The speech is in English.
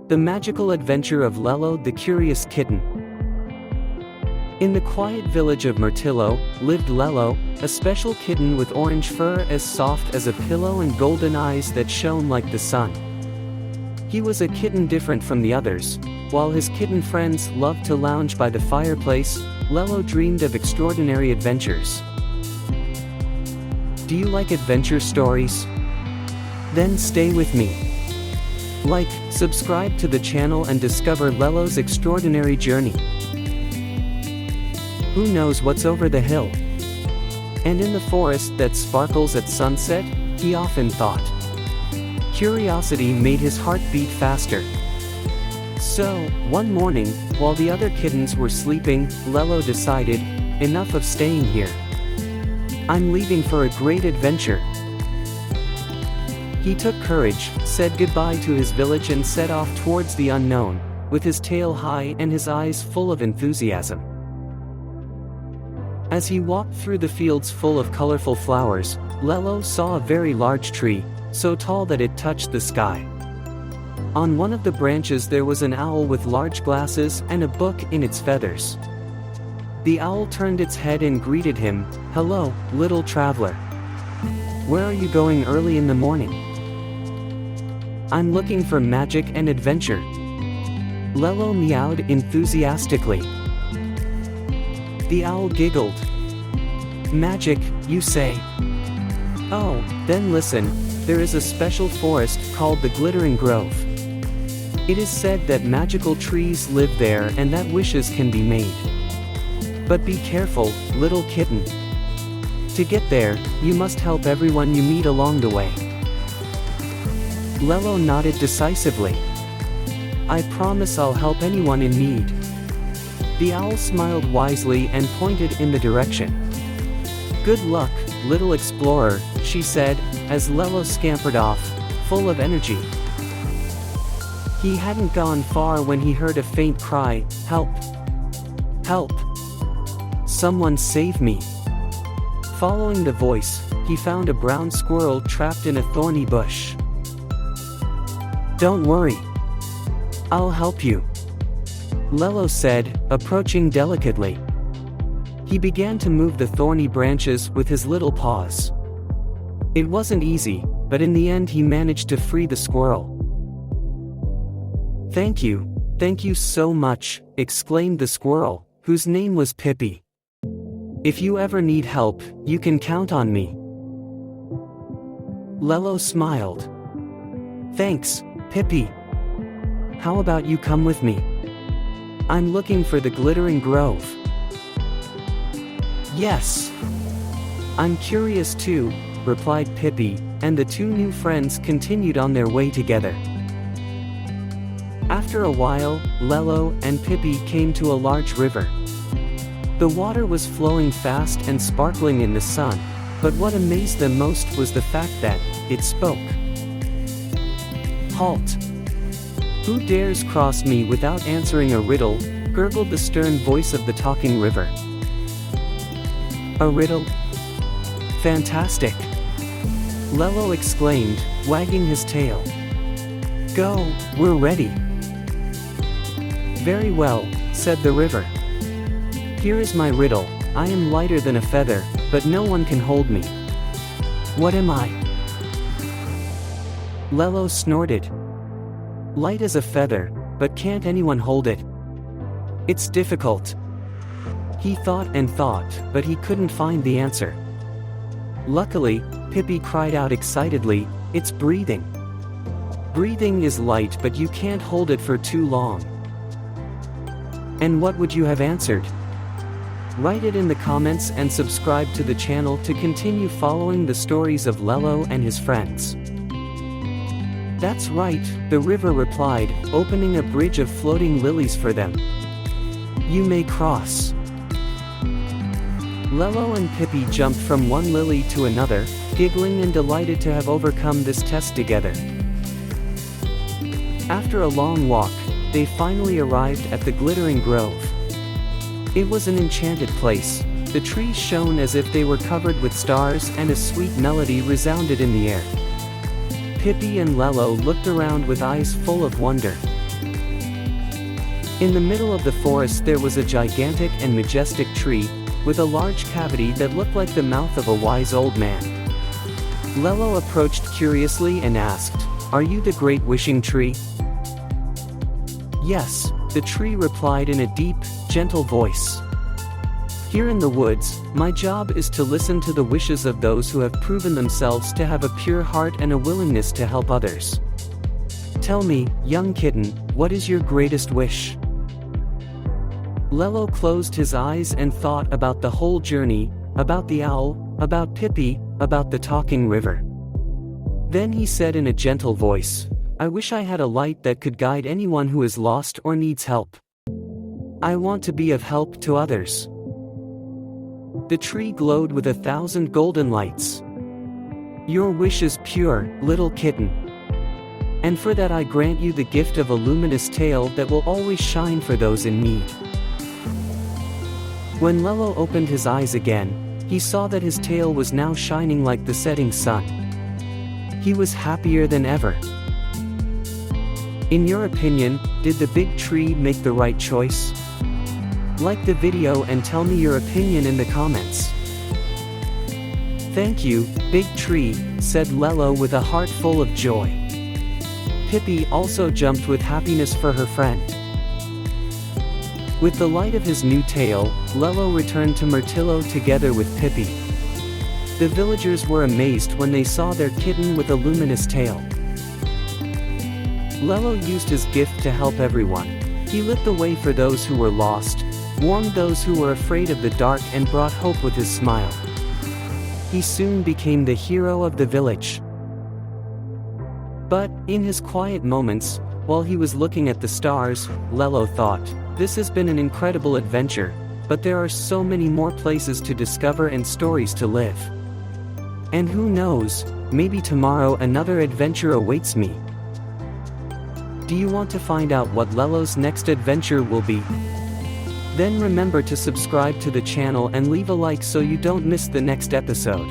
The Magical Adventure of Lello the Curious Kitten. In the quiet village of Mirtillo, lived Lello, a special kitten with orange fur as soft as a pillow and golden eyes that shone like the sun. He was a kitten different from the others. While his kitten friends loved to lounge by the fireplace, Lello dreamed of extraordinary adventures. Do you like adventure stories? Then stay with me. Like, subscribe to the channel and discover Lello's extraordinary journey. Who knows what's over the hill? And in the forest that sparkles at sunset, he often thought. Curiosity made his heart beat faster. So, one morning, while the other kittens were sleeping, Lello decided, enough of staying here. I'm leaving for a great adventure. He took courage, said goodbye to his village and set off towards the unknown, with his tail high and his eyes full of enthusiasm. As he walked through the fields full of colorful flowers, Lello saw a very large tree, so tall that it touched the sky. On one of the branches there was an owl with large glasses and a book in its feathers. The owl turned its head and greeted him, "Hello, little traveler. Where are you going early in the morning?" "I'm looking for magic and adventure." Lello meowed enthusiastically. The owl giggled. "Magic, you say? Oh, then listen, there is a special forest called the Glittering Grove. It is said that magical trees live there and that wishes can be made. But be careful, little kitten. To get there, you must help everyone you meet along the way." Lello nodded decisively. "I promise I'll help anyone in need." The owl smiled wisely and pointed in the direction. "Good luck, little explorer," she said, as Lello scampered off, full of energy. He hadn't gone far when he heard a faint cry, "Help! Help! Someone save me!" Following the voice, he found a brown squirrel trapped in a thorny bush. "Don't worry. I'll help you," Lello said, approaching delicately. He began to move the thorny branches with his little paws. It wasn't easy, but in the end he managed to free the squirrel. Thank you so much," exclaimed the squirrel, whose name was Pippi. "If you ever need help, you can count on me." Lello smiled. "Thanks, Pippi. How about you come with me? I'm looking for the Glittering Grove." "Yes. I'm curious too," replied Pippi, and the two new friends continued on their way together. After a while, Lello and Pippi came to a large river. The water was flowing fast and sparkling in the sun, but what amazed them most was the fact that it spoke. "Halt! Who dares cross me without answering a riddle?" gurgled the stern voice of the talking river. "A riddle? Fantastic!" Lello exclaimed, wagging his tail. "Go, we're ready." "Very well," said the river. "Here is my riddle. I am lighter than a feather, but no one can hold me. What am I?" Lello snorted. "Light as a feather, but can't anyone hold it? It's difficult." He thought and thought, but he couldn't find the answer. Luckily, Pippi cried out excitedly, "It's breathing. Breathing is light, but you can't hold it for too long." And what would you have answered? Write it in the comments and subscribe to the channel to continue following the stories of Lello and his friends. "That's right," the river replied, opening a bridge of floating lilies for them. "You may cross." Lello and Pippi jumped from one lily to another, giggling and delighted to have overcome this test together. After a long walk, they finally arrived at the Glittering Grove. It was an enchanted place. The trees shone as if they were covered with stars and a sweet melody resounded in the air. Pippi and Lello looked around with eyes full of wonder. In the middle of the forest there was a gigantic and majestic tree, with a large cavity that looked like the mouth of a wise old man. Lello approached curiously and asked, "Are you the great wishing tree?" "Yes," the tree replied in a deep, gentle voice. "Here in the woods, my job is to listen to the wishes of those who have proven themselves to have a pure heart and a willingness to help others. Tell me, young kitten, what is your greatest wish?" Lello closed his eyes and thought about the whole journey, about the owl, about Pippi, about the talking river. Then he said in a gentle voice, "I wish I had a light that could guide anyone who is lost or needs help. I want to be of help to others." The tree glowed with 1,000 golden lights. "Your wish is pure, little kitten. And for that I grant you the gift of a luminous tail that will always shine for those in need." When Lello opened his eyes again, he saw that his tail was now shining like the setting sun. He was happier than ever. In your opinion, did the big tree make the right choice? Like the video and tell me your opinion in the comments. "Thank you, big tree," said Lello with a heart full of joy. Pippi also jumped with happiness for her friend. With the light of his new tail, Lello returned to Mirtillo together with Pippi. The villagers were amazed when they saw their kitten with a luminous tail. Lello used his gift to help everyone. He lit the way for those who were lost, warmed those who were afraid of the dark and brought hope with his smile. He soon became the hero of the village. But, in his quiet moments, while he was looking at the stars, Lello thought, "This has been an incredible adventure, but there are so many more places to discover and stories to live. And who knows, maybe tomorrow another adventure awaits me." Do you want to find out what Lello's next adventure will be? Then remember to subscribe to the channel and leave a like so you don't miss the next episode.